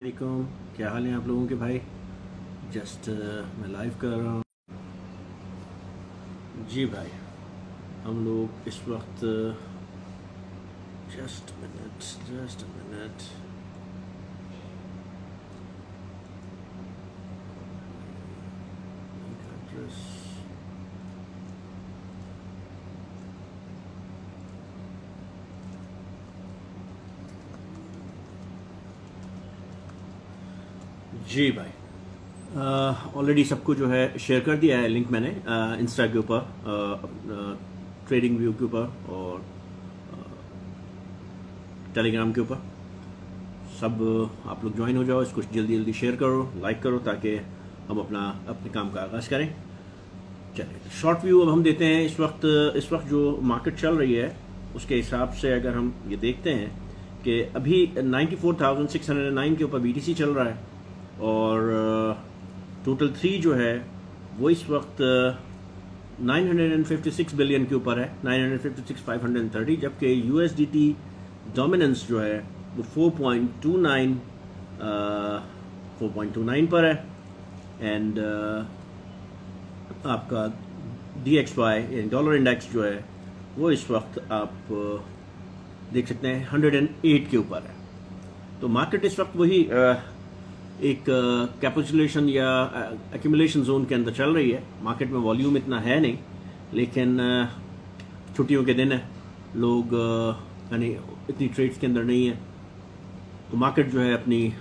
वालेकुम, क्या हाल है आप लोगों के भाई। जस्ट मैं लाइव कर रहा हूँ जी भाई। हम लोग इस वक्त जस्ट मिनट एड्रेस जी भाई। ऑलरेडी सबको जो है शेयर कर दिया है लिंक मैंने इंस्टा के ऊपर, ट्रेडिंग व्यू के ऊपर और टेलीग्राम के ऊपर। सब आप लोग ज्वाइन हो जाओ, इसको जल्दी जल्दी शेयर करो, लाइक करो, ताकि हम अपने काम का आगाज़ करें। चलिए शॉर्ट व्यू अब हम देते हैं। इस वक्त जो मार्केट चल रही है उसके हिसाब से अगर हम ये देखते हैं कि अभी 94,609 के ऊपर बीटीसी चल रहा है और टोटल 3 जो है वो इस वक्त 956 बिलियन के ऊपर है, 956,530, जबकि यूएसडीटी डोमिनेंस जो है वो 4.29 पर है। एंड आपका DXY डॉलर इंडेक्स जो है वो इस वक्त आप देख सकते हैं 108 के ऊपर है। तो मार्केट इस वक्त वही एक कैपिटुलेशन या एक्यूमुलेशन जोन के अंदर चल रही है। मार्केट में वॉल्यूम इतना है नहीं, लेकिन छुट्टियों के दिन है, लोग यानी इतनी ट्रेड्स के अंदर नहीं है, तो मार्केट जो है अपनी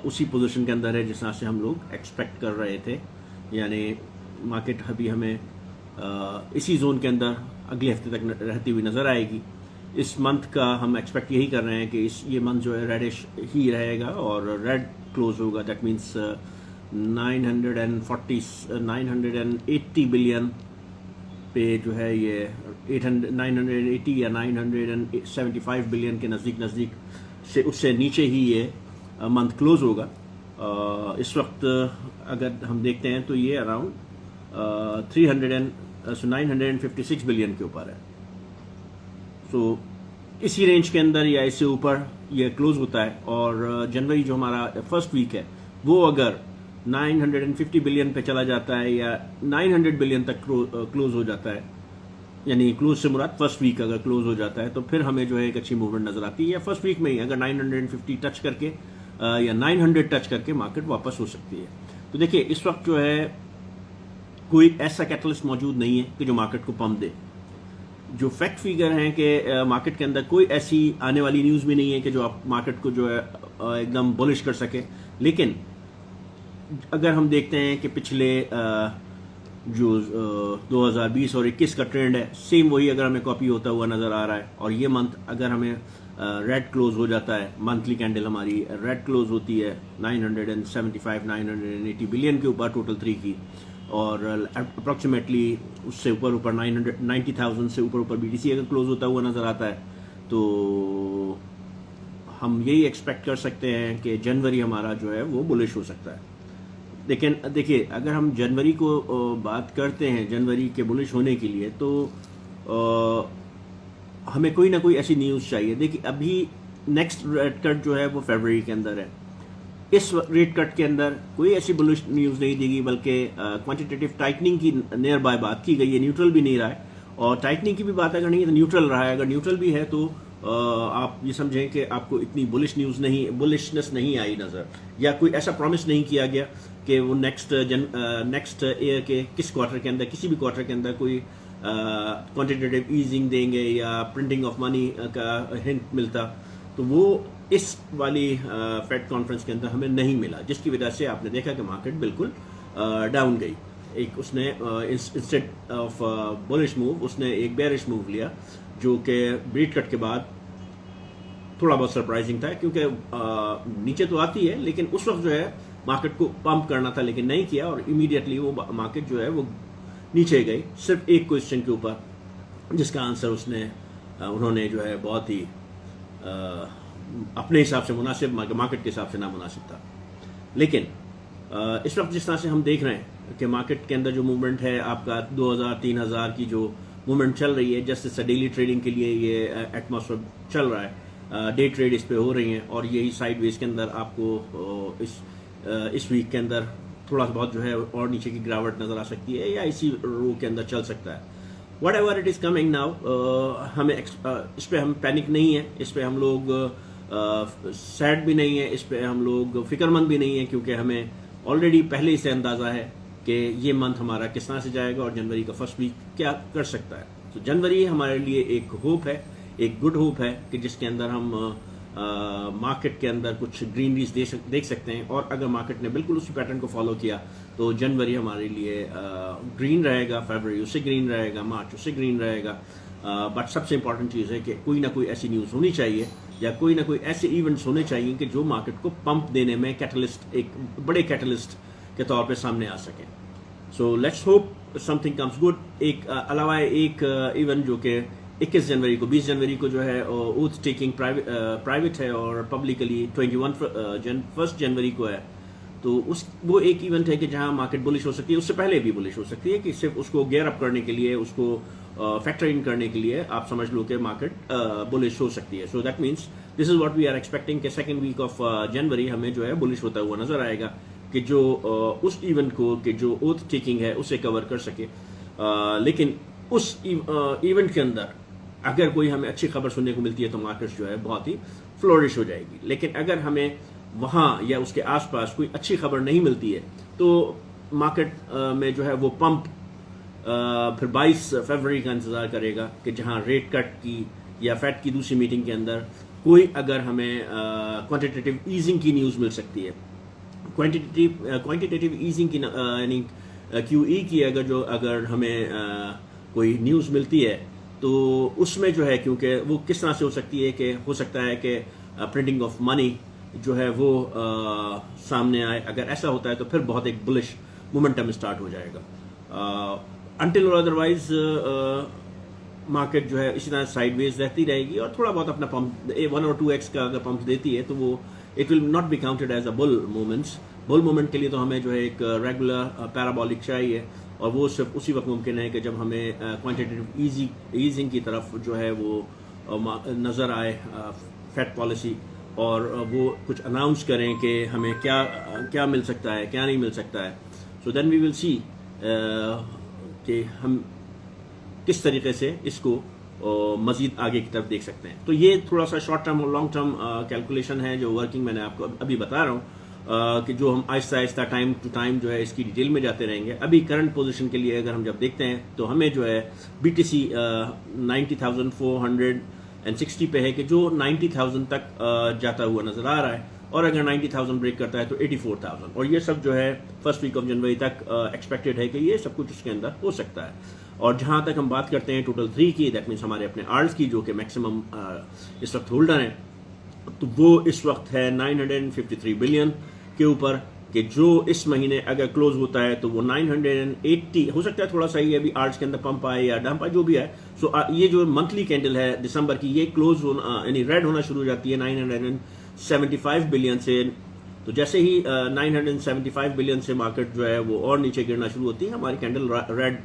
उसी पोजीशन के अंदर है जिस तरह से हम लोग एक्सपेक्ट कर रहे थे। यानी मार्केट अभी हमें इसी जोन के अंदर अगले हफ्ते तक रहती हुई नज़र आएगी। इस मंथ का हम एक्सपेक्ट यही कर रहे हैं कि ये मंथ जो है रेडिश ही रहेगा और रेड क्लोज होगा। दैट मीन्स 980 बिलियन पे जो है ये 980 या 975 बिलियन के नज़दीक से, उससे नीचे ही ये मंथ क्लोज होगा। इस वक्त अगर हम देखते हैं तो ये अराउंड 956 बिलियन के ऊपर है। सो इसी रेंज के अंदर या इससे ऊपर ये क्लोज होता है और जनवरी जो हमारा फर्स्ट वीक है वो अगर 950 बिलियन पे चला जाता है या 900 बिलियन तक क्लोज हो जाता है, यानी क्लोज से मुराद फर्स्ट वीक अगर क्लोज हो जाता है, तो फिर हमें जो है एक अच्छी मूवमेंट नजर आती है। या फर्स्ट वीक में ही अगर 950 टच करके या 900 टच करके मार्केट वापस हो सकती है। तो देखिए इस वक्त जो है कोई ऐसा कैटलिस्ट मौजूद नहीं है कि जो मार्केट को पंप दे। जो फैक्ट फिगर हैं कि मार्केट के अंदर कोई ऐसी आने वाली न्यूज़ भी नहीं है कि जो आप मार्केट को जो है एकदम बुलिश कर सके। लेकिन अगर हम देखते हैं कि पिछले जो 2020 और 21 का ट्रेंड है, सेम वही अगर हमें कॉपी होता हुआ नज़र आ रहा है। और ये मंथ अगर हमें रेड क्लोज हो जाता है, मंथली कैंडल हमारी रेड क्लोज होती है 980 बिलियन के ऊपर टोटल 3 की, और अप्रॉक्सीमेटली उससे ऊपर 90,000 से ऊपर बीटीसी अगर क्लोज होता हुआ नज़र आता है, तो हम यही एक्सपेक्ट कर सकते हैं कि जनवरी हमारा जो है वो बुलिश हो सकता है। लेकिन देखिए अगर हम जनवरी को बात करते हैं, जनवरी के बुलिश होने के लिए, तो हमें कोई ना कोई ऐसी न्यूज़ चाहिए। देखिए अभी नेक्स्ट रेट कट जो है वो फरवरी के अंदर है। इस रेट कट के अंदर कोई ऐसी बुलिश न्यूज़ नहीं देगी, बल्कि क्वांटिटेटिव टाइटनिंग की नियर बाय बात की गई है। न्यूट्रल भी नहीं रहा है, और टाइटनिंग की भी बात अगर नहीं है तो न्यूट्रल रहा है। अगर न्यूट्रल भी है तो आप ये समझें कि आपको इतनी बुलिशनेस नहीं आई नज़र, या कोई ऐसा प्रॉमिस नहीं किया गया कि वो नेक्स्ट ईयर के किस क्वार्टर के अंदर, किसी भी क्वार्टर के अंदर कोई क्वांटिटेटिव ईजिंग देंगे या प्रिंटिंग ऑफ मनी का हिंट मिलता। तो वो इस वाली फेड कॉन्फ्रेंस के अंदर हमें नहीं मिला, जिसकी वजह से आपने देखा कि मार्केट बिल्कुल डाउन गई। एक उसने इंस्टेड ऑफ बुलिश मूव उसने एक बेरिश मूव लिया, जो कि ब्रीड कट के बाद थोड़ा बहुत सरप्राइजिंग था, क्योंकि नीचे तो आती है लेकिन उस वक्त जो है मार्केट को पंप करना था, लेकिन नहीं किया, और इमीडिएटली वो मार्केट जो है वो नीचे गई सिर्फ एक क्वेश्चन के ऊपर, जिसका आंसर उन्होंने जो है बहुत ही अपने हिसाब से मुनासिब, मार्केट के हिसाब से ना मुनासिब था। लेकिन इस वक्त जिस तरह से हम देख रहे हैं कि मार्केट के अंदर जो मूवमेंट है, आपका 2000-3000 की जो मूवमेंट चल रही है, जस्ट डेली ट्रेडिंग के लिए ये एटमॉस्फेयर चल रहा है। डे ट्रेड इस पे हो रही हैं और यही साइडवेज के अंदर आपको इस वीक के अंदर थोड़ा बहुत जो है और नीचे की गिरावट नज़र आ सकती है या इसी रो के अंदर चल सकता है। What ever it is coming now, हमें इस पे हम पैनिक नहीं है, इस पे हम लोग सैड भी नहीं है, इस पे हम लोग फिक्रमंद भी नहीं है, क्योंकि हमें ऑलरेडी पहले ही से अंदाज़ा है कि ये मंथ हमारा किस तरह से जाएगा और जनवरी का फर्स्ट वीक क्या कर सकता है। तो जनवरी हमारे लिए एक होप है, एक गुड होप है कि जिसके अंदर हम मार्केट के अंदर कुछ ग्रीनरीज देख सकते हैं, और अगर मार्केट ने बिल्कुल उसी पैटर्न को फॉलो किया तो जनवरी हमारे लिए ग्रीन रहेगा, फरवरी उससे ग्रीन रहेगा, मार्च उससे ग्रीन रहेगा। बट सबसे इंपॉर्टेंट चीज़ है कि कोई ना कोई ऐसी न्यूज़ होनी चाहिए या कोई ना कोई ऐसे इवेंट्स होने चाहिए कि जो मार्केट को पंप देने में कैटलिस्ट, एक बड़े कैटलिस्ट के तौर पे सामने आ सकें। So let's hope something comes good. एक अलावा एक इवेंट जो कि 21 जनवरी को, 20 जनवरी को जो है ओथ टेकिंग प्राइवेट है और पब्लिकली 1 जनवरी को है, तो वो एक इवेंट है कि जहां मार्केट बुलिश हो सकती है, उससे पहले भी बुलिश हो सकती है, कि सिर्फ उसको गेयर अप करने के लिए, उसको फैक्टर इन करने के लिए आप समझ लो कि मार्केट बुलिश हो सकती है। So that means this is what we are expecting कि सेकेंड वीक ऑफ जनवरी हमें जो है बुलिश होता हुआ नजर आएगा, कि जो उस इवेंट को, कि जो ओथ टेकिंग है उसे कवर कर सके। लेकिन उस इवेंट के अंदर अगर कोई हमें अच्छी खबर सुनने को मिलती है तो मार्केट जो है बहुत ही फ्लोरिश हो जाएगी। लेकिन अगर हमें वहां या उसके आसपास कोई अच्छी खबर नहीं मिलती है तो मार्केट में जो है वो पंप फिर 22 फरवरी का इंतजार करेगा, कि जहां रेट कट की या फेड की दूसरी मीटिंग के अंदर कोई अगर हमें क्वांटिटेटिव ईजिंग की न्यूज़ मिल सकती है। क्वांटिटेटिव ईजिंग की यानी QE की अगर हमें कोई न्यूज़ मिलती है तो उसमें जो है, क्योंकि वो किस तरह से हो सकती है, कि हो सकता है कि प्रिंटिंग ऑफ मनी जो है वो सामने आए। अगर ऐसा होता है तो फिर बहुत एक बुलिश मोमेंटम स्टार्ट हो जाएगा। अनटिल और अदरवाइज मार्केट जो है इसी तरह साइडवेज रहती रहेगी और थोड़ा बहुत अपना पंप 1 और 2x का अगर पंप देती है तो वो it will not be counted as a bull moments. Bull moment के लिए तो हमें जो है एक रेगुलर पैराबोलिक चाहिए, और वो सिर्फ उसी वक्त मुमकिन है कि जब हमें क्वांटिटेटिव ईजिंग की तरफ जो है वो नज़र आए फेड पॉलिसी, और वो कुछ अनाउंस करें कि हमें क्या मिल सकता है, क्या नहीं मिल सकता है। So then we will see कि हम किस तरीके से इसको मजीद आगे की तरफ देख सकते हैं। तो ये थोड़ा सा शॉर्ट टर्म और लॉन्ग टर्म कैलकुलेशन है जो वर्किंग मैंने आपको अभी बता रहा हूँ, कि जो हम Aahista Aahista time to time जो है इसकी डिटेल में जाते रहेंगे। अभी करंट पोजीशन के लिए अगर हम जब देखते हैं तो हमें जो है BTC 90,460 पे है, कि जो 90,000 तक जाता हुआ नजर आ रहा है, और अगर 90,000 ब्रेक करता है तो 84,000, और ये सब जो है फर्स्ट वीक ऑफ जनवरी तक एक्सपेक्टेड है कि ये सब कुछ उसके अंदर हो सकता है। और जहां तक हम बात करते हैं टोटल 3 की, दैट मीन्स हमारे अपने आर्स की, जो कि मैक्सिमम इस वक्त होल्डर है, तो वो इस वक्त है 953 बिलियन के ऊपर, कि जो इस महीने अगर क्लोज होता है तो वो 980 हो सकता है। थोड़ा सा ये अभी आर्ट्स के अंदर पंप आए या डंप आए, जो भी है। सो ये जो मंथली कैंडल है दिसंबर की, ये क्लोज होना यानी रेड होना शुरू हो जाती है 975 बिलियन से। तो जैसे ही 975 बिलियन से मार्केट जो है वो और नीचे गिरना शुरू होती है, हमारी कैंडल रेड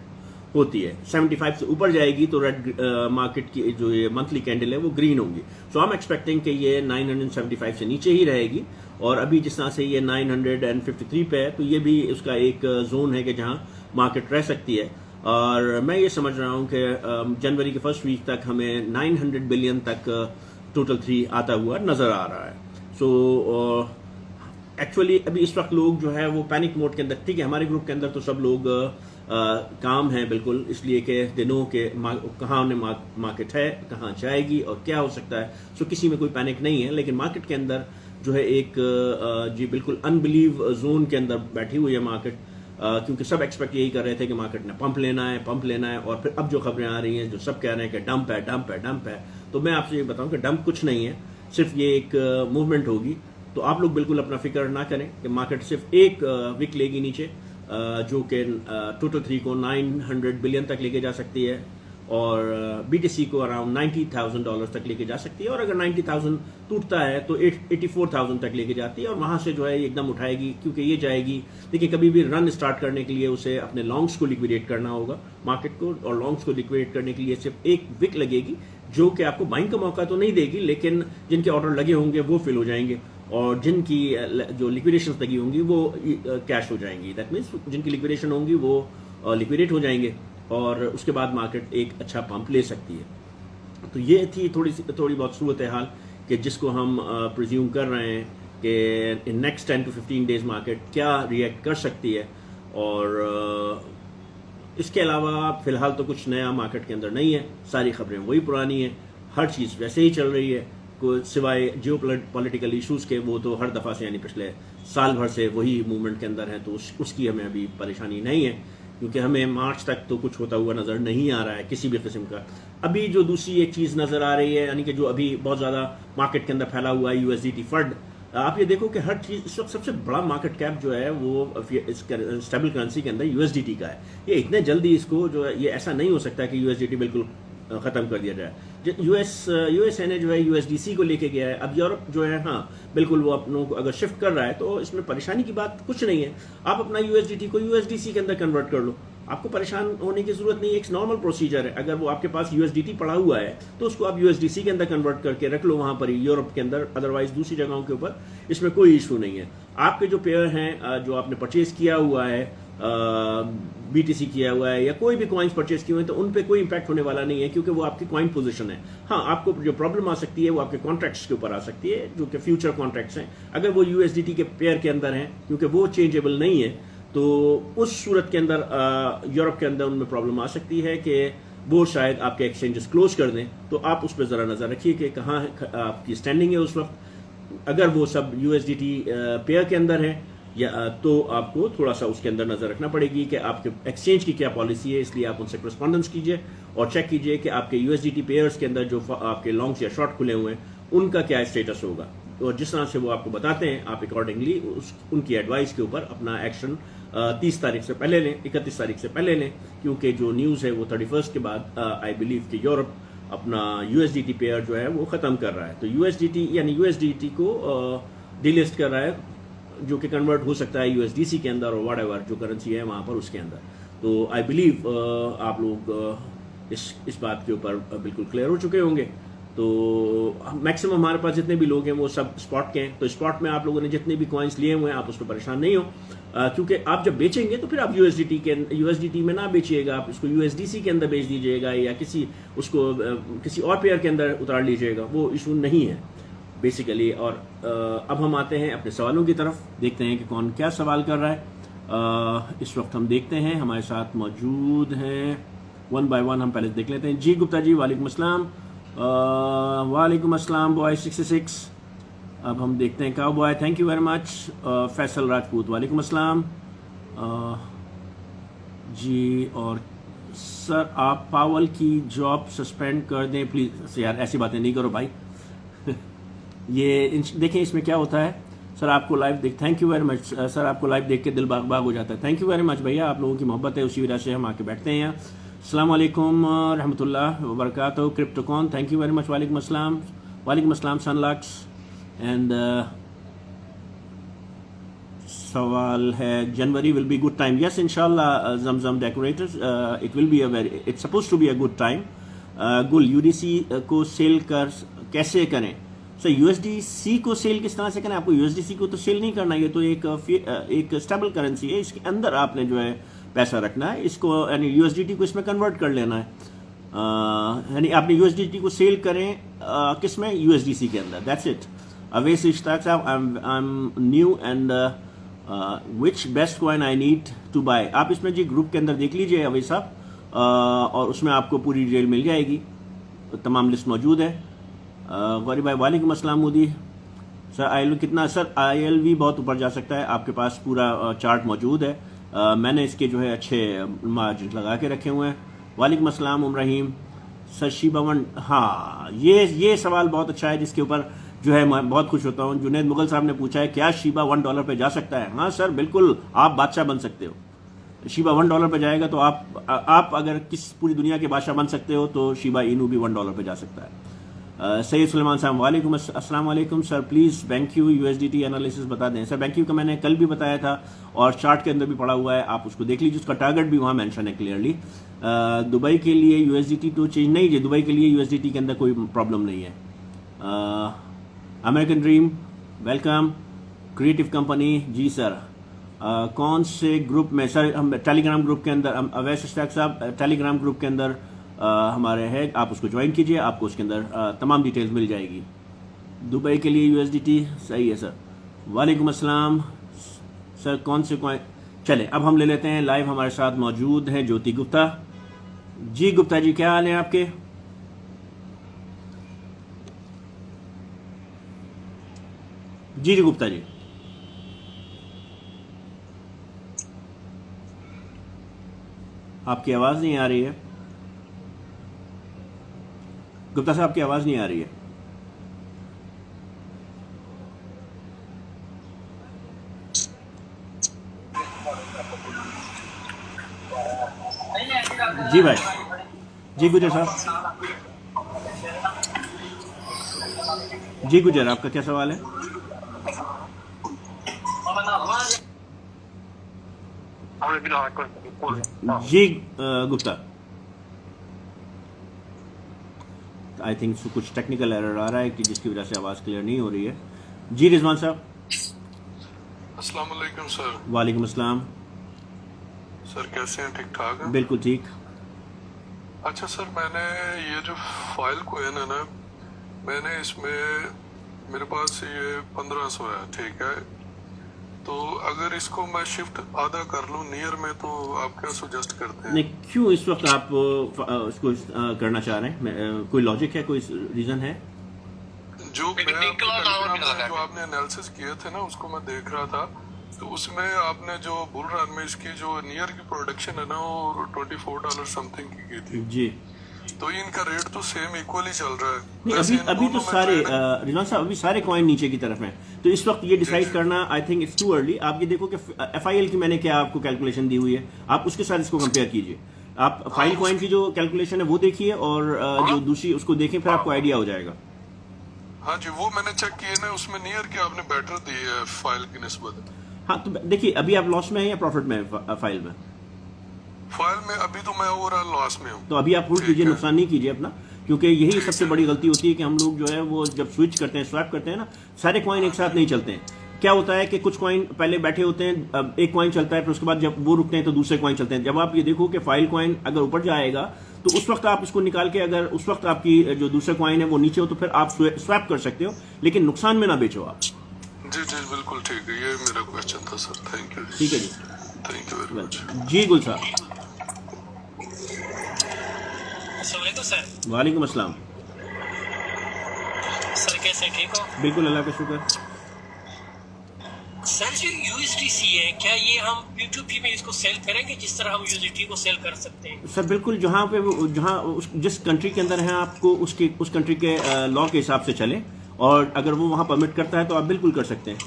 होती है। 75 से ऊपर जाएगी तो रेड मार्केट की जो ये मंथली कैंडल है वो ग्रीन होंगी। सो आई एम एक्सपेक्टिंग कि ये 975 से नीचे ही रहेगी, और अभी जिस तरह से ये 953 पे है तो ये भी उसका एक जोन है कि जहां मार्केट रह सकती है। और मैं ये समझ रहा हूं कि जनवरी के फर्स्ट वीक तक हमें 900 बिलियन तक टोटल 3 आता हुआ नजर आ रहा है। सो एक्चुअली अभी इस वक्त लोग जो है वो पैनिक मोड के अंदर, ठीक है, हमारे ग्रुप के अंदर तो सब लोग काम है बिल्कुल, इसलिए कि दिनों के कहाँ मार्केट है, कहाँ जाएगी और क्या हो सकता है। सो किसी में कोई पैनिक नहीं है, लेकिन मार्केट के अंदर जो है एक जी बिल्कुल अनबिलीव जोन के अंदर बैठी हुई है मार्केट, क्योंकि सब एक्सपेक्ट यही कर रहे थे कि मार्केट ने पंप लेना है, और फिर अब जो खबरें आ रही हैं जो सब कह रहे हैं कि डंप है। तो मैं आपसे ये बताऊं कि डंप कुछ नहीं है, सिर्फ ये एक मूवमेंट होगी। तो आप लोग बिल्कुल अपना फिक्र ना करें कि मार्केट सिर्फ एक विक लेगी नीचे, जो कि टोटल 3 को 900 बिलियन तक लेके जा सकती है, और BTC को अराउंड $90,000 तक लेके जा सकती है, और अगर 90,000 टूटता है तो 84,000 तक लेके जाती है, और वहां से जो है एकदम उठाएगी, क्योंकि ये जाएगी। देखिए, कभी भी रन स्टार्ट करने के लिए उसे अपने लॉन्ग्स को लिक्विडेट करना होगा मार्केट को, और लॉन्ग्स को लिक्विडेट करने के लिए सिर्फ एक विक लगेगी जो कि आपको बाइंग का मौका तो नहीं देगी, लेकिन जिनके ऑर्डर लगे होंगे वो फिल हो जाएंगे और जिनकी जो लिक्विडेशन लगी होंगी वो कैश हो जाएंगी। दैट मीन्स जिनकी लिक्विडेशन होंगी वो लिक्विडेट हो जाएंगे और उसके बाद मार्केट एक अच्छा पंप ले सकती है। तो ये थी थोड़ी बहुत सूरत हाल कि जिसको हम प्रिज्यूम कर रहे हैं कि in next 10 to 15 days market क्या रिएक्ट कर सकती है। और इसके अलावा फिलहाल तो कुछ नया मार्केट के अंदर नहीं है, सारी खबरें वही पुरानी है, हर चीज़ वैसे ही चल रही है, कोई सिवाय जियो पॉलिटिकल इशूज़ के, वो तो हर दफ़ा से यानी पिछले साल भर से वही मूवमेंट के अंदर है, तो उसकी हमें अभी परेशानी नहीं है क्योंकि हमें मार्च तक तो कुछ होता हुआ नज़र नहीं आ रहा है किसी भी किस्म का। अभी जो दूसरी एक चीज़ नज़र आ रही है, यानी कि जो अभी बहुत ज़्यादा मार्केट के अंदर फैला हुआ है, USDT फंड। आप ये देखो कि हर चीज़ इस वक्त सबसे बड़ा मार्केट कैप जो है वो स्टेबल करेंसी के अंदर USDT का है। ये इतने जल्दी इसको जो है, ये ऐसा नहीं हो सकता कि USDT बिल्कुल ख़त्म कर दिया जाए। USA ने जो है USDC को लेके गया है, अब यूरोप जो है हाँ बिल्कुल वो अपनों को अगर शिफ्ट कर रहा है तो इसमें परेशानी की बात कुछ नहीं है। आप अपना USDT को USDC के अंदर कन्वर्ट कर लो, आपको परेशान होने की जरूरत नहीं है, एक नॉर्मल प्रोसीजर है। अगर वो आपके पास USDT पड़ा हुआ है तो उसको आप USDC के अंदर कन्वर्ट करके रख लो वहां पर ही यूरोप के अंदर, अदरवाइज दूसरी जगहों के ऊपर इसमें कोई इशू नहीं है। आपके जो पेयर हैं जो आपने परचेज किया हुआ है, BTC किया हुआ है या कोई भी कॉइन्स परचेज किए हुए हैं, तो उन पे कोई इंपैक्ट होने वाला नहीं है क्योंकि वो आपकी कॉइन पोजीशन है। हाँ, आपको जो प्रॉब्लम आ सकती है वो आपके कॉन्ट्रैक्ट्स के ऊपर आ सकती है जो कि फ्यूचर कॉन्ट्रैक्ट्स हैं, अगर वो USDT के पेयर के अंदर हैं, क्योंकि वो चेंजेबल नहीं है, तो उस सूरत के अंदर यूरोप के अंदर उनमें प्रॉब्लम आ सकती है कि वो शायद आपके एक्सचेंजेस क्लोज कर दें। तो आप उस पर ज़रा नज़र रखिए कि कहाँ आपकी स्टैंडिंग है उस वक्त। अगर वो सब USDT पेयर के अंदर है या तो आपको थोड़ा सा उसके अंदर नज़र रखना पड़ेगी कि आपके एक्सचेंज की क्या पॉलिसी है, इसलिए आप उनसे करस्पॉन्डेंस कीजिए और चेक कीजिए कि आपके USDT पेयर्स के अंदर जो आपके लॉन्ग्स या शॉर्ट खुले हुए हैं उनका क्या स्टेटस होगा। और जिस तरह से वो आपको बताते हैं आप अकॉर्डिंगली उनकी एडवाइस के ऊपर अपना एक्शन 30 तारीख से पहले लें, 31 तारीख से पहले लें, क्योंकि जो न्यूज़ है वो 31 के बाद आई बिलीव कि यूरोप अपना USDT पेयर जो है वो ख़त्म कर रहा है। तो USDT को डिलिस्ट कर रहा है, जो कि कन्वर्ट हो सकता है USDC के अंदर और व्हाटएवर जो करेंसी है वहाँ पर उसके अंदर। तो आई बिलीव आप लोग इस बात के ऊपर बिल्कुल क्लियर हो चुके होंगे। तो मैक्सिमम हमारे पास जितने भी लोग हैं वो सब स्पॉट के हैं, तो स्पॉट में आप लोगों ने जितने भी कॉइन्स लिए हुए हैं आप उस पर परेशान नहीं हो, क्योंकि आप जब बेचेंगे तो फिर आप USDT में ना बेचिएगा, आप इसको USDC के अंदर बेच दीजिएगा या किसी और पेयर के अंदर उतार लीजिएगा, वो इशू नहीं है बेसिकली। और अब हम आते हैं अपने सवालों की तरफ, देखते हैं कि कौन क्या सवाल कर रहा है। इस वक्त हम देखते हैं हमारे साथ मौजूद हैं, वन बाय वन हम पहले देख लेते हैं। जी गुप्ता जी वालेकुम अस्सलाम। वालेकुम अस्सलाम बॉय 66। अब हम देखते हैं cow boy, thank you very much. Faisal Rajput वालेकुम अस्सलाम। जी और सर आप पावल की जॉब सस्पेंड कर दें प्लीज़। यार ऐसी बातें नहीं करो भाई। ये देखें इसमें क्या होता है। सर आपको लाइव देख, thank you very much sir, आपको लाइव देख के दिल बाग बाग हो जाता है। थैंक यू वेरी मच भैया, आप लोगों की मोहब्बत है उसी वजह से हम आके बैठते हैं यहाँ। अस्सलाम वालेकुम रहमतुल्लाह व बरकातहू। Cryptocon thank you very much, वालेकुम अस्सलाम। वालेकुम अस्सलाम सनलक्स। एंड सवाल है January will be good time. Yes इंशाल्लाह Zamzam decorators, it will be it's suppose to be a good time. गुल USDC को सेल कैसे करें सर? USDC को सेल किस तरह से करें? आपको USDC को तो सेल नहीं करना, ये तो एक स्टेबल करेंसी है, इसके अंदर आपने जो है पैसा रखना है, इसको यानी USDT को इसमें कन्वर्ट कर लेना है। यानी आपने USDT को सेल करें किस में? USDC के अंदर, दैट्स इट। अवैस इश्ताक साहब, I am new and which best coin I need to buy. आप इसमें जी ग्रुप के अंदर देख लीजिए अवैस साहब, और उसमें आपको पूरी डिटेल मिल जाएगी, तमाम लिस्ट मौजूद है। गौरी भाई वालेकुम अस्सलाम मोदी। सर ILV कितना? सर ILV बहुत ऊपर जा सकता है, आपके पास पूरा चार्ट मौजूद है, मैंने इसके जो है अच्छे मार्जिन लगा के रखे हुए हैं। वालेकुम अस्सलाम उमरहीम। सर शीबा वन, हाँ ये सवाल बहुत अच्छा है जिसके ऊपर जो है मैं बहुत खुश होता हूँ। जुनैद मुगल साहब ने पूछा है क्या शीबा $1 पे जा सकता है? हाँ सर बिल्कुल, आप बादशाह बन सकते हो। शीबा $1 पे जाएगा तो आप अगर किस पूरी दुनिया के बादशाह बन सकते हो तो शीबा इनू भी $1 पे जा सकता है। सैयद सुलेमान साहब वालेकुम अस्सलाम वालेकुम sir, please bank you USDT analysis बता दें। सर बैंक यू का मैंने कल भी बताया था और चार्ट के अंदर भी पड़ा हुआ है, आप उसको देख लीजिए, उसका टारगेट भी वहाँ मेंशन है क्लियरली। दुबई के लिए यूएसडीटी तो चेंज नहीं है, दुबई के लिए यूएसडीटी के अंदर कोई प्रॉब्लम नहीं है। American dream welcome, creative company ji sir, कौन से ग्रुप में सर? हम टेलीग्राम ग्रुप के अंदर, अवैस इश्तियाक साहब टेलीग्राम ग्रुप के अंदर हमारे हैं, आप उसको ज्वाइन कीजिए, आपको उसके अंदर तमाम डिटेल्स मिल जाएगी। दुबई के लिए यूएसडीटी सही है सर। वालेकुम अस्सलाम सर, कौन से कॉइन? चले अब हम ले लेते हैं लाइव, हमारे साथ मौजूद है ज्योति गुप्ता जी। गुप्ता जी क्या हाल है आपके? जी जी गुप्ता जी, आपकी आवाज नहीं आ रही है। गुप्ता साहब की आवाज नहीं आ रही है। जी भाई, जी गुजर साहब, जी गुजर आपका क्या सवाल है? जी गुप्ता, आई थिंक कुछ टेक्निकल एरर आ रहा है कि जिसकी वजह से आवाज़ क्लियर नहीं हो रही है। जी रिजवान साहब। अस्सलाम वालेकुम सर। वालेकुम अस्सलाम सर कैसे हैं? ठीक ठाक हैं? बिल्कुल ठीक। अच्छा सर, मैंने ये जो फाइल कोइन है ना, मैंने इसमें मेरे पास ये 1500 है, ठीक है, तो अगर इसको मैं शिफ्ट आधा कर लूं नियर में, तो आप क्या सुजेस्ट करते हैं? नहीं, क्यों इस वक्त आप इसको करना चाह रहे हैं? कोई लॉजिक है, कोई रीजन है? जो आपने एनालिसिस किए थे ना, उसको मैं देख रहा था, तो उसमें आपने जो बुल रन में इसकी जो नियर की प्रोडक्शन है ना, वो $24 समथिंग की थी जी। तो इनका रेट तो सेम इक्वली चल रहा है। नहीं, अभी तो सारे रिजवान साहब, अभी सारे कॉइन नीचे की तरफ हैं, तो इस वक्त ये डिसाइड करना I think it's too early. आप ये देखो कि FIL की मैंने क्या आपको कैलकुलेशन दी हुई है, आप उसके साथ इसको कंपेयर कीजिए। आप फाइल कॉइन की जो कैलकुलेशन है वो देखिए और जो दूसरी उसको देखें, फिर आपको आइडिया हो जाएगा। हाँ जी, वो मैंने चेक किए ना, उसमें नियर के आपने बेटर दी है फाइल की निस्बत। हाँ तो देखिए, अभी आप लॉस में हैं या प्रॉफिट में हैं फाइल में? फाइल में अभी तो मैं ओवरऑल लॉस में हूँ। तो अभी आप होल्ड कीजिए, नुकसान नहीं कीजिए अपना, क्योंकि यही सबसे बड़ी गलती होती है कि हम लोग जो है वो जब स्विच करते हैं, स्वैप करते हैं ना, सारे कॉइन एक साथ नहीं चलते हैं। क्या होता है कि कुछ कॉइन पहले बैठे होते हैं, अब एक कॉइन चलता है, फिर उसके बाद जब वो रुकते हैं तो दूसरे कॉइन चलते हैं। जब आप ये देखो कि फाइल कॉइन अगर ऊपर जाएगा तो उस वक्त आप इसको निकाल के, अगर उस वक्त आपकी जो दूसरा कॉइन है वो नीचे हो, तो फिर आप स्वैप कर सकते हो, लेकिन नुकसान में ना बेचो आप। जी जी बिल्कुल ठीक है, ये मेरा क्वेश्चन था सर। Thank you. ठीक है जी, थैंक यू वेरी मच। जी गुल साहब। सर वालेकुम अस्सलाम सर, कैसे? ठीक हो? बिल्कुल, अल्लाह का शुक्र। सर जो USDC है, क्या ये हम P2P में इसको सेल करेंगे जिस तरह हम USDT को सेल कर सकते हैं? सर बिल्कुल, जहाँ जिस कंट्री के अंदर है, आपको उस कंट्री के लॉ के हिसाब से चले, और अगर वो वहाँ परमिट करता है तो आप बिल्कुल कर सकते हैं।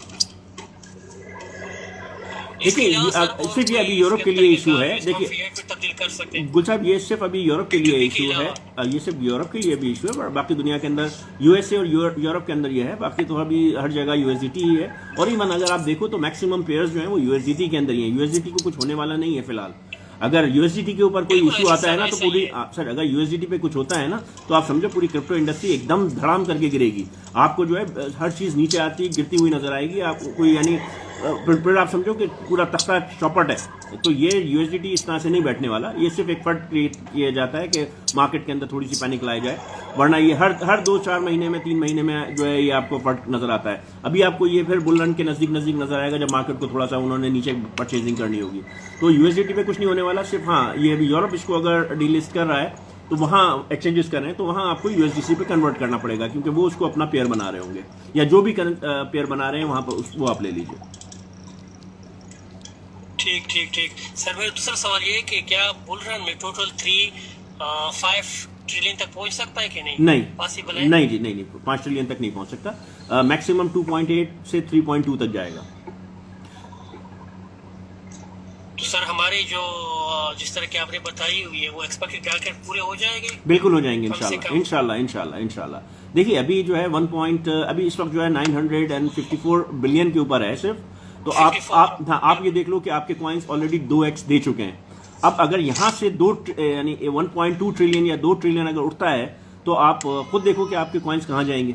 देखिए सिर्फ ये अभी यूरोप के लिए इशू है। देखिए गुल साहब, ये सिर्फ अभी यूरोप के लिए इशू है, ये सिर्फ यूरोप के लिए भी इशू है, बाकी दुनिया के अंदर USA और यूरोप के अंदर ये है, बाकी तो अभी हर जगह USDT ही है। और इवन अगर आप देखो तो मैक्सिमम पेयर्स जो है वो USDT के अंदर ही है। USDT को कुछ होने वाला नहीं है फिलहाल। अगर USDT के ऊपर कोई इशू आता है ना, तो पूरी सर अगर USDT पे कुछ होता है ना, तो आप समझो पूरी क्रिप्टो इंडस्ट्री एकदम धड़ाम करके गिरेगी। आपको जो है हर चीज नीचे आती गिरती हुई नजर आएगी आपको, कोई यानी फिर आप समझो कि पूरा तख्ता चौपट है। तो ये USDT इस तरह से नहीं बैठने वाला, ये सिर्फ एक फट क्रिएट किया जाता है कि मार्केट के अंदर थोड़ी सी पैनिक लाई जाए, वरना ये हर 2-4 महीने में 3 महीने में जो है ये आपको फट नजर आता है। अभी आपको ये फिर बुल रन के नजदीक नजर आएगा जब मार्केट को थोड़ा सा उन्होंने नीचे परचेजिंग करनी होगी। तो USDT पे कुछ नहीं होने वाला, सिर्फ हाँ ये अभी यूरोप इसको अगर डीलिस्ट कर रहा है तो वहाँ एक्सचेंजेस कर रहे हैं, तो वहाँ आपको USDC पे कन्वर्ट करना पड़ेगा, क्योंकि वो उसको अपना पेयर बना रहे होंगे, या जो भी पेयर बना रहे हैं वहाँ पर वो आप ले लीजिए। ठीक सर, मेरा दूसरा सवाल ये है कि क्या बुल रन में टोटल 5 ट्रिलियन तक पहुंच सकता है कि नहीं? नहीं पॉसिबल है? नहीं जी, नहीं 5 ट्रिलियन तक नहीं पहुंच सकता। मैक्सिमम 2.8 से 3.2 तक जाएगा। तो तो सर हमारी जो जिस तरह की आपने बताई हुई है वो एक्सपेक्टेड टारगेट पूरे हो जाएंगे? बिल्कुल हो जाएंगे कम से कम। इंशाल्लाह इंशाल्लाह इंशाल्लाह। देखिए अभी जो है अभी इस वक्त जो है 954 बिलियन के ऊपर है सिर्फ। तो 54। आप ये देख लो कि आपके कॉइन्स ऑलरेडी 2x दे चुके हैं। अब अगर यहां से यानी 1.2 ट्रिलियन या 2 ट्रिलियन अगर उठता है तो आप खुद देखो कि आपके कॉइन्स कहां जाएंगे।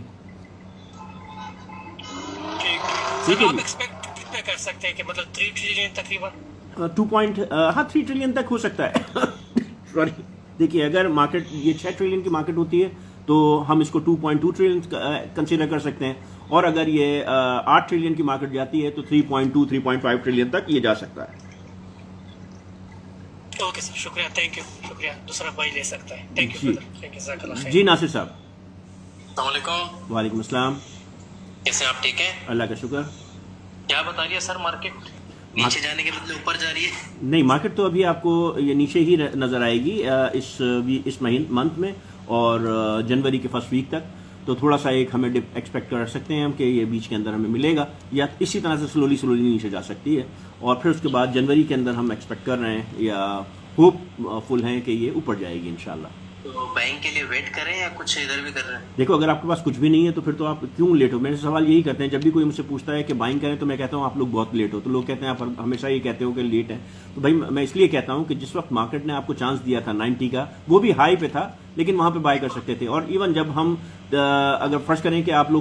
ठीक है, आप एक्सपेक्ट कितना कर सकते हैं कि मतलब 3 ट्रिलियन तकरीबन? 3 ट्रिलियन तक हो सकता है। सॉरी, देखिए अगर मार्केट ये 6 ट्रिलियन की मार्केट होती है तो हम इसको 2.2 ट्रिलियन कंसीडर कर सकते हैं, और अगर ये 8 ट्रिलियन की मार्केट जाती है तो 3.2 3.5 ट्रिलियन तक ये जा सकता है। ओके सर, शुक्रिया, थैंक यू, शुक्रिया। दूसरा भाई ले सकता है। थैंक यू जी। ब्रदर, थैंक यू, जज़ाकल्लाह खैर। जी नासिर साहब। अस्सलाम वालेकुम। वालेकुम अस्सलाम। कैसे आप, ठीक हैं? अल्लाह का शुक्र। क्या बता रही है सर मार्केट? नीचे जाने के बदले ऊपर जा रही है? नहीं, मार्केट तो अभी आपको ये नीचे ही नजर आएगी इस मंथ में, और जनवरी के फर्स्ट वीक तक। तो थोड़ा सा एक हमें डिप एक्सपेक्ट कर सकते हैं हम कि ये बीच के अंदर हमें मिलेगा, या इसी तरह से स्लोली नीचे जा सकती है, और फिर उसके बाद जनवरी के अंदर हम एक्सपेक्ट कर रहे हैं या होपफुल हैं कि ये ऊपर जाएगी इंशाल्लाह। तो बाइंग के लिए वेट करें या कुछ इधर भी कर रहे हैं? देखो अगर आपके पास कुछ भी नहीं है तो फिर तो आप क्यों लेट हो। मेरे सवाल यही करते हैं, जब भी कोई मुझसे पूछता है कि बाइंग करें तो मैं कहता हूँ आप लोग बहुत लेट हो। तो लोग कहते हैं आप हमेशा ये कहते हो कि लेट है। तो भाई मैं इसलिए कहता हूँ कि जिस वक्त मार्केट ने आपको चांस दिया था 90 का, वो भी हाई पे था, लेकिन वहां पे बाय कर सकते थे। और इवन जब हम अगर फर्स्ट करें कि आप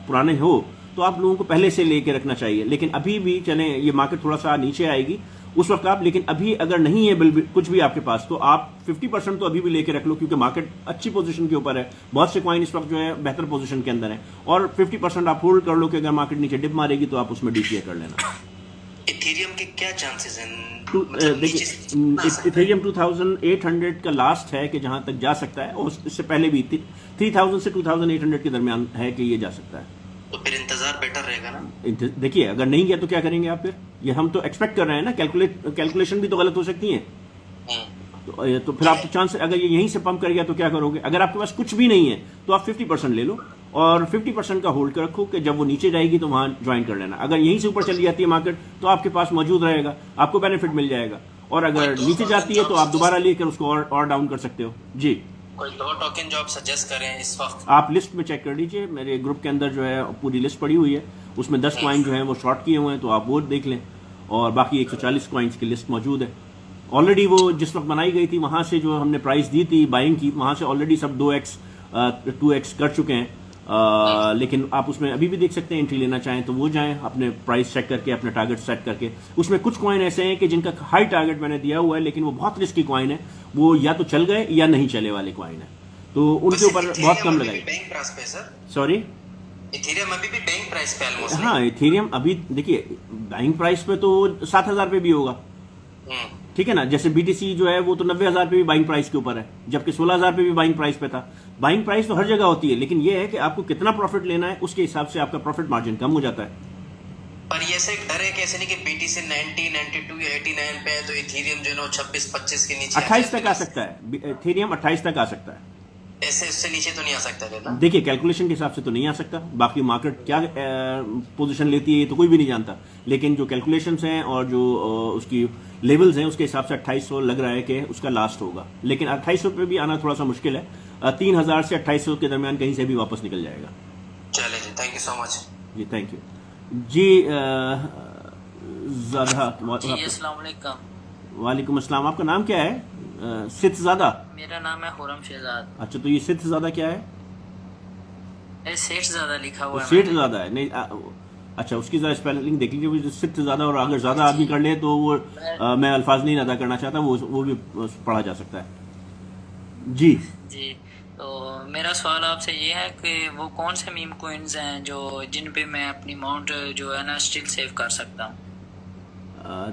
पुराने हो तो आप लोगों को पहले से लेके रखना चाहिए। लेकिन अभी भी चले ये मार्केट थोड़ा सा नीचे आएगी उस वक्त आप, लेकिन अभी अगर नहीं है कुछ भी आपके पास तो आप 50% तो अभी भी लेके रख लो, क्योंकि मार्केट अच्छी पोजीशन के ऊपर है। बहुत से कॉइन इस वक्त जो है बेहतर पोजीशन के अंदर है, और 50% आप होल्ड कर लो कि अगर मार्केट नीचे डिप मारेगी तो आप उसमें डीसीए कर लेना। इथेरियम के क्या चांसेस हैं? देखिए इथेरियम 2800 का लास्ट है कि जहां तक जा सकता है, और इससे पहले भी 3000 से 2800 के दरमियान है कि ये जा सकता है। तो फिर इंतजार बेटर रहेगा ना? देखिए अगर नहीं गया तो क्या करेंगे आप फिर? ये हम तो एक्सपेक्ट कर रहे हैं ना, कैलकुलेशन भी तो गलत हो सकती है। तो फिर आप चांस, अगर ये यहीं से पंप कर गया तो क्या करोगे? अगर आपके पास कुछ भी नहीं है तो आप 50% ले लो, और 50% का होल्ड कर रखो कि जब वो नीचे जाएगी तो वहां ज्वाइन कर लेना। अगर यहीं से ऊपर चली जाती है मार्केट तो आपके पास मौजूद रहेगा, आपको बेनिफिट मिल जाएगा, और अगर नीचे जाती है तो आप दोबारा लेकर उसको और डाउन कर सकते हो। जी, कोई 2 टोकन जो आप सजेस्ट करें इस वक्त? आप लिस्ट में चेक कर लीजिए, मेरे ग्रुप के अंदर जो है पूरी लिस्ट पड़ी हुई है, उसमें 10 कॉइन जो है वो शॉर्ट किए हुए हैं, तो आप वो देख लें, और बाकी 140 कॉइन्स की लिस्ट मौजूद है। ऑलरेडी वो जिस वक्त बनाई गई थी वहां से जो हमने प्राइस दी थी बाइंग की, वहां से ऑलरेडी सब 2x कर चुके हैं। लेकिन आप उसमें अभी भी देख सकते हैं, एंट्री लेना चाहें तो वो जाएं अपने प्राइस चेक करके, अपने टारगेट सेट करके। उसमें कुछ कॉइन ऐसे हैं कि जिनका हाई टारगेट मैंने दिया हुआ है, लेकिन वो बहुत रिस्की कॉइन है, वो या तो चल गए या नहीं चले वाले कॉइन है, तो उनके ऊपर बहुत कम लगाई। बैंक प्राइस पे सर? सॉरी, इथेरियम अभी भी बैंक प्राइस पे ऑलमोस्ट? हाँ, इथेरियम अभी देखिए बैंक प्राइस पे तो 7000 पे भी होगा, ठीक है ना। जैसे बीटीसी जो है वो तो 90,000 पे भी बाइंग प्राइस के ऊपर है, जबकि 16,000 पे भी बाइंग प्राइस पे था। बाइंग प्राइस तो हर जगह होती है, लेकिन ये है कि आपको कितना प्रॉफिट लेना है, उसके हिसाब से आपका प्रॉफिट मार्जिन कम हो जाता है। पर ये से डर है कि ऐसे नहीं कि बीटीसी 90, 92 या 89 पे है तो इथेरियम जो है ना 26-25 के नीचे 28 तक आ सकता है, इथेरियम 28 तक आ सकता है। ऐसे उससे नीचे तो नहीं आ सकता है ना? देखिए कैलकुलेशन के हिसाब से तो नहीं आ सकता, बाकी मार्केट क्या पोजीशन लेती है ये तो कोई भी नहीं जानता, लेकिन जो कैलकुलेशंस हैं और जो उसकी लेवल्स हैं उसके हिसाब से 2800 लग रहा है कि उसका लास्ट होगा। लेकिन 2800 पे भी आना थोड़ा सा मुश्किल है, 3000 से 2800 के दरमियान कहीं से भी वापस निकल जाएगा। चले जी, थैंक यू सो मच जी, थैंक यू जी। वालेकुम अस्सलाम, आपका नाम क्या है? सिद्धज़ादा? मेरा नाम है खुरम शहजाद। अच्छा, तो ये सिद्धज़ादा क्या है? सेठज़ादा लिखा हुआ है। सेठज़ादा है? नहीं, अच्छा, उसकी जरा स्पेलिंग देख लीजिए, सिद्धज़ादा, और अगर ज्यादा आदमी कर ले तो वो मैं अल्फाज नहीं अदा करना चाहता, वो भी पढ़ा जा सकता है। जी जी, तो मेरा सवाल आपसे ये है कि वो कौन से मीम कॉइन्स हैं जो जिन पे मैं अपनी अमाउंट जो है ना स्टिल सेव कर सकता हूँ?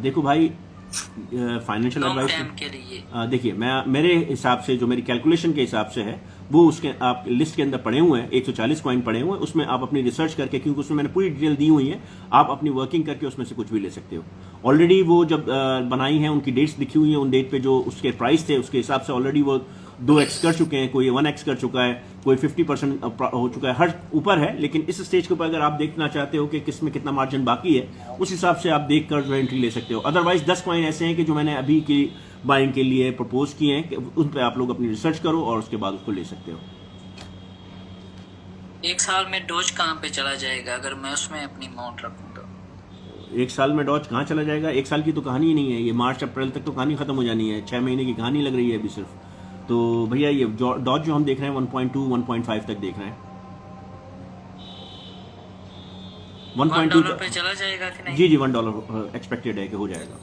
देखो भाई, फाइनेंशियल लॉन्ग एडवाइस टाइम के लिए देखिए, मेरे हिसाब से जो मेरी कैलकुलेशन के हिसाब से है वो उसके आप लिस्ट के अंदर पड़े हुए हैं, 140 कॉइन पड़े हुए हैं, उसमें आप अपनी रिसर्च करके, क्योंकि उसमें मैंने पूरी डिटेल दी हुई है, आप अपनी वर्किंग करके उसमें से कुछ भी ले सकते हो। ऑलरेडी वो जब बनाई है उनकी डेट्स लिखी हुई है, उन डेट पे जो उसके प्राइस थे उसके हिसाब से ऑलरेडी वो 2x कर चुके हैं, कोई 1x कर चुका है, कोई 50% हो चुका है, हर ऊपर है। लेकिन इस स्टेज के ऊपर अगर आप देखना चाहते हो कि किस में कितना मार्जिन बाकी है, उस हिसाब से आप देख कर जो एंट्री ले सकते हो। अदरवाइज 10 कॉइन ऐसे हैं कि जो मैंने अभी की बाइंग के लिए प्रपोज किए हैं कि उन पर आप लोग अपनी रिसर्च करो और उसके बाद उसको ले सकते हो। एक साल में डोज कहाँ पे चला जाएगा अगर मैं उसमें अपनी अमाउंट रखूँ तो? एक साल में डॉज कहाँ चला जाएगा? एक साल की तो कहानी ही नहीं है, ये मार्च अप्रैल तक तो कहानी खत्म हो जानी है। 6 महीने की कहानी लग रही है अभी सिर्फ। तो भैया ये डॉज जो हम देख रहे हैं 1.2 1.5 तक देख रहे हैं। $1 पे चला जाएगा कि नहीं? जी जी, $1 एक्सपेक्टेड है कि हो जाएगा।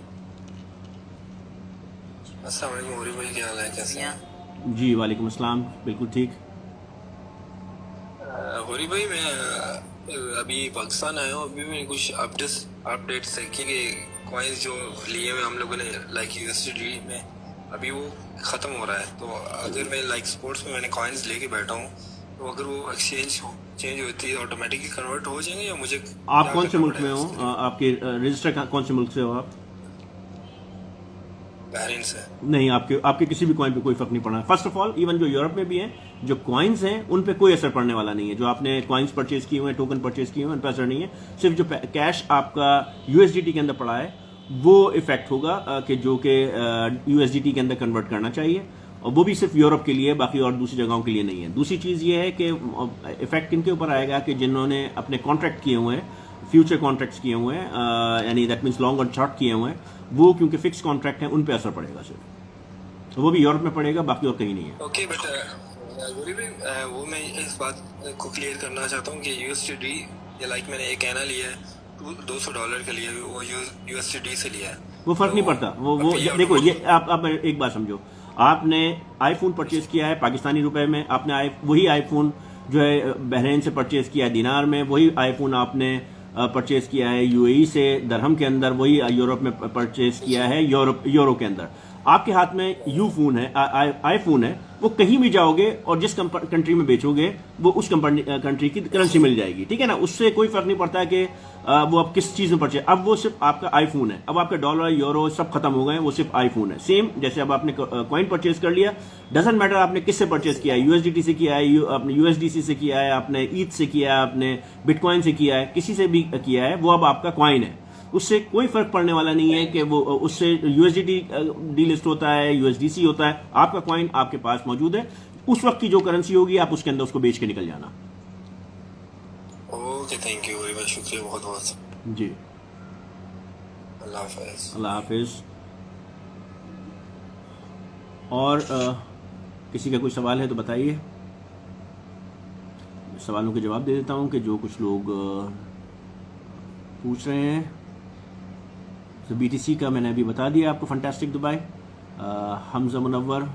अस्सलाम वालेकुम होरी भाई, क्या हाल है, कैसे हैं? जी वालेकुम अस्सलाम, बिल्कुल ठीक। होरी भाई मैं अभी पाकिस्तान आया हूँ। अभी मैंने कुछ अपडेट्स देखी कि कॉइन्स जो लिए हुए हम लोगों ने लाइक यूएसडी में अभी वो ख़त्म हो रहा है। तो अगर मैं लाइक स्पोर्ट्स में मैंने कॉइन्स लेके बैठा हूँ तो अगर वो चेंज होती है ऑटोमेटिकली कन्वर्ट हो जाएंगे या मुझे? आप कौन से मुल्क में हो? आपके रजिस्टर कौन से मुल्क से हो आप? बहरीन से। नहीं, आपके किसी भी कॉइन पे कोई फर्क नहीं पड़ना। फर्स्ट ऑफ ऑल इवन जो यूरोप में भी हैं, जो कॉइन्स हैं उन पे कोई असर पड़ने वाला नहीं है। जो आपने कॉइन्स परचेज किए हुए हैं, टोकन परचेज किए हुए हैं, उन पर असर नहीं है। सिर्फ जो कैश आपका यूएसडीटी के अंदर पड़ा है वो इफेक्ट होगा कि जो कि यूएसडीटी के अंदर कन्वर्ट करना चाहिए, और वो भी सिर्फ यूरोप के लिए, बाकी और दूसरी जगहों के लिए नहीं है। दूसरी चीज़ ये है कि इफेक्ट किनके ऊपर आएगा कि जिन्होंने अपने कॉन्ट्रैक्ट किए हुए हैं, फ्यूचर कॉन्ट्रैक्ट्स किए हुए हैं, यानी दैट मीन्स लॉन्ग और शॉर्ट किए हुए हैं, वो क्योंकि फिक्स कॉन्ट्रैक्ट हैं उन पे असर पड़ेगा सिर्फ। तो वो भी यूरोप में पड़ेगा, बाकी और कहीं नहीं है। ओके बट वो मैं इस बात को क्लियर करना चाहता हूँ कि यूएसडी या लाइक मैंने एक एना लिया है $200 के लिए, वो यूएसडी से लिया है, वो फर्क नहीं पड़ता। वो देखो, ये आप एक बात समझो, आपने आईफोन परचेज किया है पाकिस्तानी रुपए में, आपने वही आईफोन जो है बहरीन से परचेज किया है दिनार में, वही आईफोन आपने परचेज किया है यूएई से दरहम के अंदर, वही यूरोप में परचेज किया है यूरो के अंदर। आपके हाथ में फोन है, आईफोन है, वो कहीं भी जाओगे और जिस कंट्री में बेचोगे वो उस कंट्री की करेंसी मिल जाएगी, ठीक है ना। उससे कोई फर्क नहीं पड़ता कि वो आप किस चीज में परचेज। अब वो सिर्फ आपका आईफोन है, अब आपके डॉलर यूरो सब खत्म हो गए, वो सिर्फ आईफोन है। सेम जैसे अब आपने कॉइन परचेज कर लिया, डजंट मैटर आपने किससे परचेज किया है, यूएसडीटी से किया है, आपने यूएसडीसी से किया है, आपने ईथ से किया है, आपने बिटकॉइन से किया है, किसी से भी किया है, वो अब आपका कॉइन है। उससे कोई फर्क पड़ने वाला नहीं है कि वो उससे यूएसडीटी डीलिस्ट होता है, यूएसडीसी होता है। आपका कॉइन आपके पास मौजूद है, उस वक्त की जो करेंसी होगी आप उसके अंदर उसको बेच के निकल जाना। Okay, thank you very much, शुक्रिया बहुत बहुत जी, अल्लाह हाफिज। अल्लाह हाफिज। और किसी का कोई सवाल है तो बताइए, सवालों के जवाब दे देता हूं कि जो कुछ लोग पूछ रहे हैं। तो बीटीसी का मैंने अभी बता दिया आपको, फंटास्टिक दुबई। हमजा मुनव्वर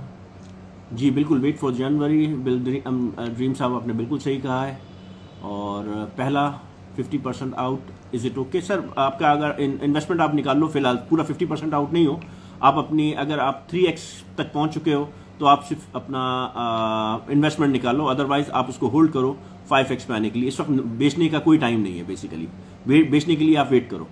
जी बिल्कुल, वेट फॉर जनवरी ड्रीम साहब आपने बिल्कुल सही कहा है। और पहला 50% out, is it okay? Sir आपका अगर इन्वेस्टमेंट आप निकाल लो, फिलहाल पूरा 50% आउट नहीं हो आप अपनी, अगर आप 3x तक पहुंच चुके हो तो आप सिर्फ अपना इन्वेस्टमेंट निकालो, अदरवाइज आप उसको होल्ड करो 5x पे आने के लिए। इस वक्त बेचने का कोई टाइम नहीं है, बेसिकली बेचने के लिए आप वेट करो।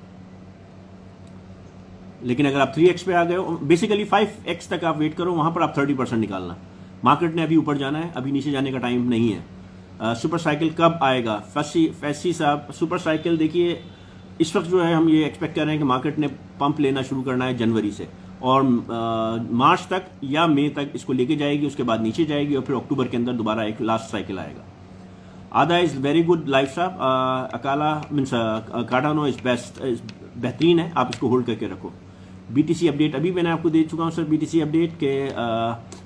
लेकिन अगर आप 3x पे आ गए हो, बेसिकली 5x तक आप वेट करो, वहां पर आप 30% निकालना। मार्केट ने अभी ऊपर जाना है, अभी नीचे जाने का टाइम नहीं है। सुपर साइकिल कब आएगा? फैसी साहब, सुपर साइकिल देखिए इस वक्त जो है हम ये एक्सपेक्ट कर रहे हैं कि मार्केट ने पंप लेना शुरू करना है जनवरी से, और मार्च तक या मई तक इसको लेके जाएगी, उसके बाद नीचे जाएगी, और फिर अक्टूबर के अंदर दोबारा एक लास्ट साइकिल आएगा। आदा इज वेरी गुड लाइफ साहब, अकाला मीन्स कार्डानो इज बेस्ट, बेहतरीन है, आप इसको होल्ड करके रखो। बीटीसी अपडेट अभी मैंने आपको दे चुका हूं सर, बीटीसी अपडेट के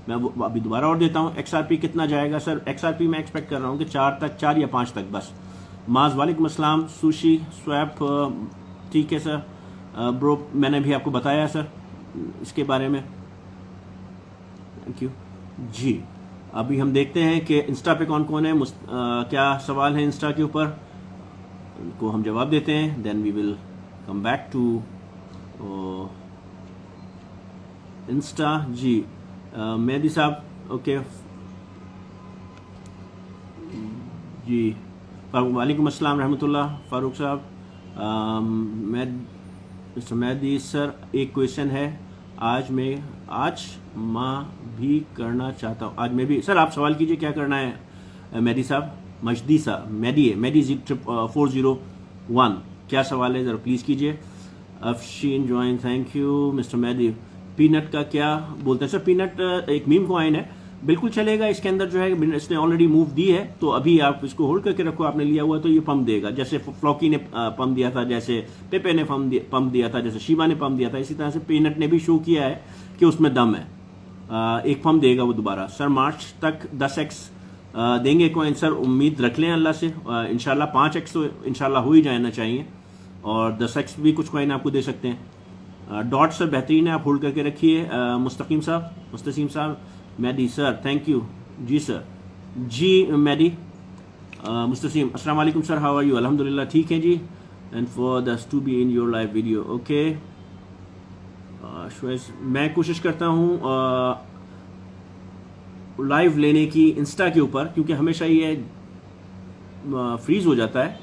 मैं अभी दोबारा और देता हूं। एक्सआरपी कितना जाएगा सर? एक्सआरपी मैं एक्सपेक्ट कर रहा हूं कि 4 या 5 तक बस। माज वालेकुम अस्सलाम, सुशी स्वैप ठीक है सर। ब्रो मैंने भी आपको बताया सर इसके बारे में, थैंक यू जी। अभी हम देखते हैं कि इंस्टा पे कौन कौन है, क्या सवाल है इंस्टा के ऊपर, उनको हम जवाब देते हैं, then we will come back to Insta जी। मेहदी साहब ओके जी, वालेकुम अस्सलाम रहमतुल्लाह फारूक साहब। मिस्टर मेहदी सर एक क्वेश्चन है, आज मैं भी करना चाहता हूँ। आज मैं भी। सर आप सवाल कीजिए क्या करना है। मेहदी साहब, मजदी साहब, मेहदी 401, क्या सवाल है ज़रा प्लीज़ कीजिए। Afsheen join, thank you mister Mehdi. Peanut का क्या बोलते हैं सर? पीनट एक मीम कॉइन है, बिल्कुल चलेगा। इसके अंदर जो है इसने ऑलरेडी मूव दी है, तो अभी आप इसको होल्ड करके रखो। आपने लिया हुआ तो ये पम्प देगा, जैसे फ्लॉकी ने पम्प दिया था, जैसे पेपे ने पम्प दिया था, जैसे शिवा ने पम्प दिया था, इसी तरह से पीनट ने भी शो किया है कि उसमें दम है। एक पम्प देगा वो दोबारा। सर मार्च तक 10x देंगे कॉइन? सर उम्मीद रख लें अल्लाह से, इंशाल्लाह 5x तो इंशाल्लाह हो ही जाना चाहिए, और 10x भी कुछ कॉइन आपको दे सकते हैं। डॉट सर बेहतरीन है, आप होल्ड करके रखिए। Mustaqeem Sahab, Mehdi sir thank you. जी सर, जी मेहदी। मुस्तकीम, अस्सलाम वालेकुम सर, हाउ आर यू? अल्हम्दुलिल्लाह ठीक है जी। And for this to be in your live video, okay. मैं कोशिश करता हूँ लाइव लेने की इंस्टा के ऊपर, क्योंकि हमेशा ये फ्रीज हो जाता है।